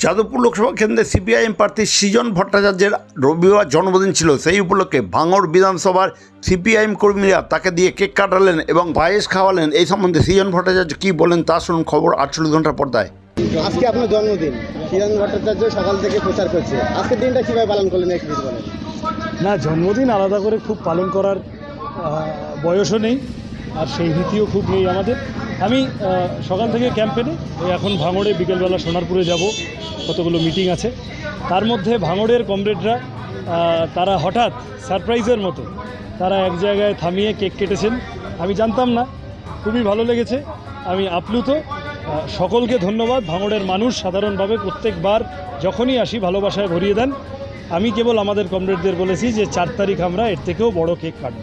যাদবপুর লোকসভা কেন্দ্রে সিপিআইএম প্রার্থী সৃজন ভট্টাচার্যের রবিবার জন্মদিন ছিল। সেই উপলক্ষে ভাঙড় বিধানসভার সিপিআইএম কর্মীরা তাকে দিয়ে কেক কাটালেন এবং পায়েস খাওয়ালেন। এই সম্বন্ধে সৃজন ভট্টাচার্য কী বলেন তা শুনুন খবর 48 ঘন্টার পর্দায়। আজকে আপনার জন্মদিন, সৃজন ভট্টাচার্য সকাল থেকে প্রচার করছে। আজকের দিনটা কীভাবে পালন করলেন একটু বলেন। না, জন্মদিন আলাদা করে খুব পালন করার বয়সও নেই, আর সেই রীতিও খুব নেই আমাদের। আমি সকাল থেকে ক্যাম্পেনে, এখন ভাঙড়ে, বিকেলবেলা সোনারপুরে যাব, কতগুলো মিটিং আছে। তার মধ্যে ভাঙড়ের কমরেডরা তারা হঠাৎ সারপ্রাইজের মতো তারা এক জায়গায় থামিয়ে কেক কেটেছেন। আমি জানতাম না, খুবই ভালো লেগেছে, আমি আপ্লুত। সকলকে ধন্যবাদ। ভাঙড়ের মানুষ সাধারণভাবে প্রত্যেকবার যখনই আসি ভালোবাসায় ভরিয়ে দেন। আমি কেবল আমাদের কমরেডদের বলেছি যে 4 তারিখ আমরা এর থেকেও বড় কেক কাটব।